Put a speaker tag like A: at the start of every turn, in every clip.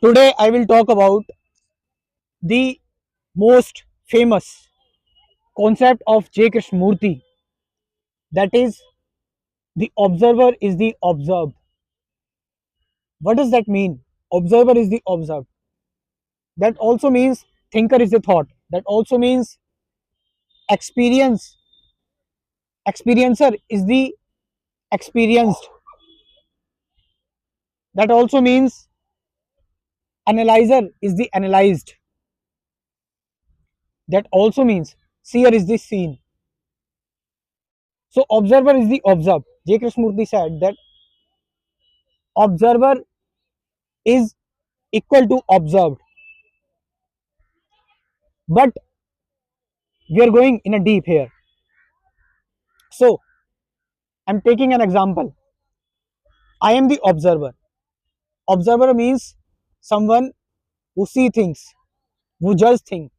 A: Today I will talk about the most famous concept of J. Krishnamurti, that is, the observer is the observed. What does that mean? Observer is the observed. That also means thinker is the thought. That also means experience. Experiencer is the experienced. That also means analyzer is the analyzed. That also means seer is the seen. So observer is the observed. J. Krishnamurti said that observer is equal to observed. But we are going in a deep here. So I'm taking an example. I am the observer. Observer means someone who see things, who judge things,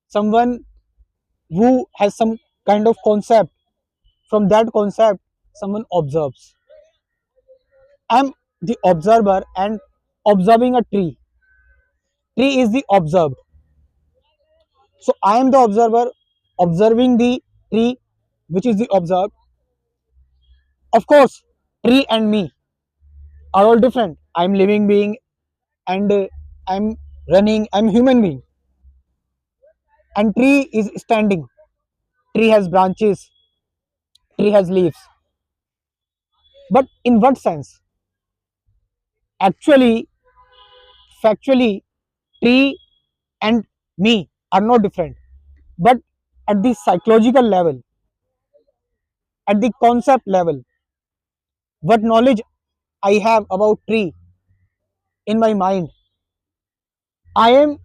A: someone who has some kind of concept. From that concept, someone observes. I'm the observer and observing a tree. Tree is the observed. So I am the observer observing the tree, which is the observed. Of course, tree and me are all different. I'm living being and I'm running, I'm human being. And tree is standing. Tree has branches, tree has leaves. But in what sense? Actually, factually, tree and me are not different. But at the psychological level, at the concept level, what knowledge I have about tree in my mind, I am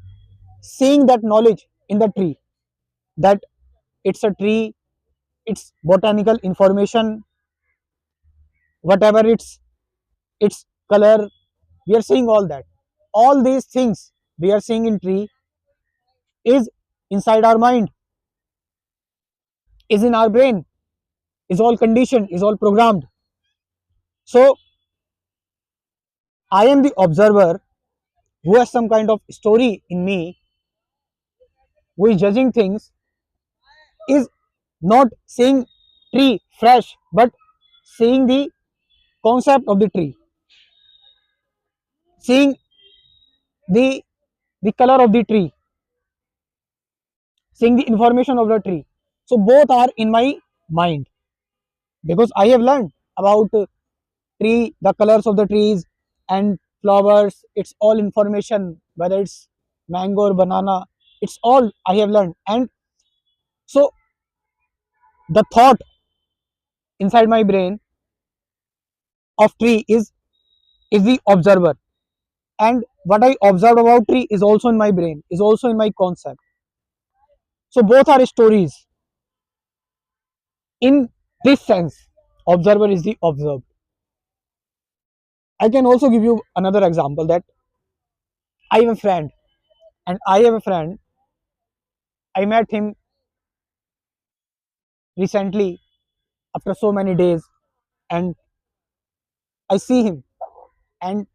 A: seeing that knowledge in the tree, that it's a tree, its botanical information, whatever its color, we are seeing all that. All these things we are seeing in tree is inside our mind, is in our brain, is all conditioned, is all programmed. So I am the observer who has some kind of story in me, who is judging things, is not seeing tree fresh, but seeing the concept of the tree, seeing the the color of the tree, seeing the information of the tree. So both are in my mind, because I have learned about tree, the colors of the trees and flowers. It's all information, whether it's mango or banana. It's all I have learned. And so the thought inside my brain of tree is the observer. And what I observed about tree is also in my brain, is also in my concept. So both are stories. In this sense, observer is the observed. I can also give you another example, that I have a friend, and I have a friend. I met him recently after so many days, and I see him, and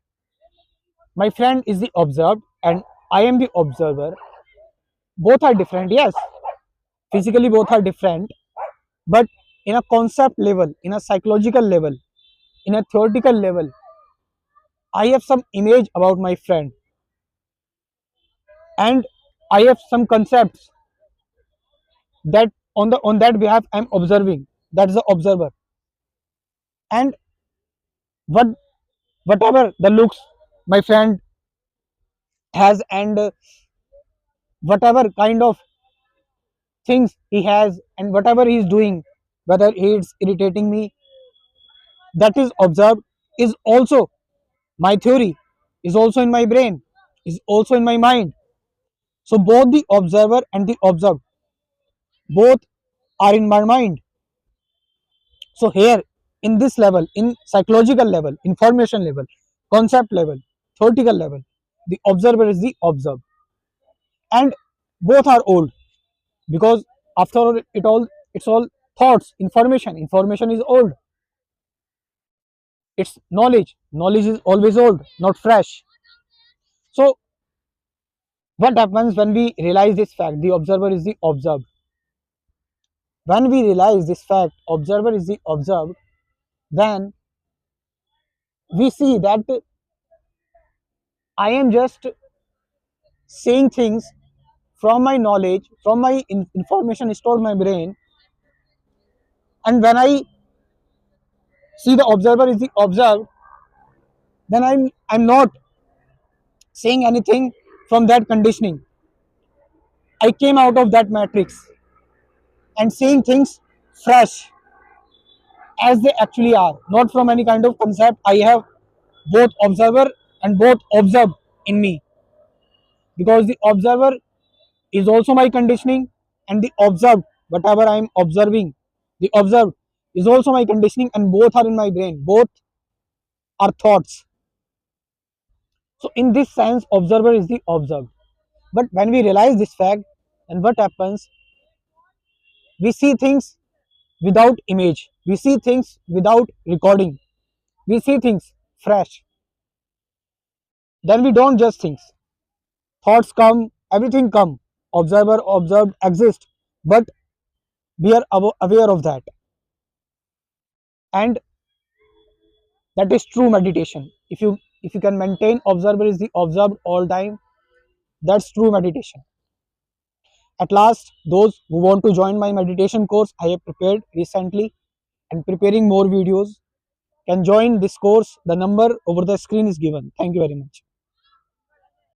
A: my friend is the observed and I am the observer. Both are different, yes. Physically, both are different, but in a concept level, in a psychological level, in a theoretical level, I have some image about my friend, and I have some concepts that on that behalf I'm observing. That's the observer. And what whatever the looks my friend has, and whatever kind of things he has, and whatever he is doing, whether he is irritating me, that is observed, is also my theory, is also in my brain, is also in my mind. So both the observer and the observed, both are in my mind. So here, in this level, in psychological level, information level, concept level, theoretical level, the observer is the observed. And both are old, because after all, it's all thoughts, information is old. It's knowledge is always old, not fresh. So what happens when we realize this fact, the observer is the observed? When we realize this fact, observer is the observed, then we see that I am just saying things from my knowledge, from my information stored in my brain, and when I see the observer is the observed, then I'm not saying anything from that conditioning. I came out of that matrix and saying things fresh as they actually are, not from any kind of concept. I have both observer and both observed in me, because the observer is also my conditioning, and the observed, whatever I am observing, the observed is also my conditioning, and both are in my brain, both are thoughts. So in this sense, observer is the observed. But when we realize this fact, and what happens, we see things without image, we see things without recording, we see things fresh. Then we don't judge things. Thoughts come, everything come, observer observed exist, but we are aware of that, and that is true meditation. If you can maintain observer is the observed all time, that's true meditation. At last, those who want to join my meditation course, I have prepared recently and preparing more videos, can join this course. The number over the screen is given. Thank you very much.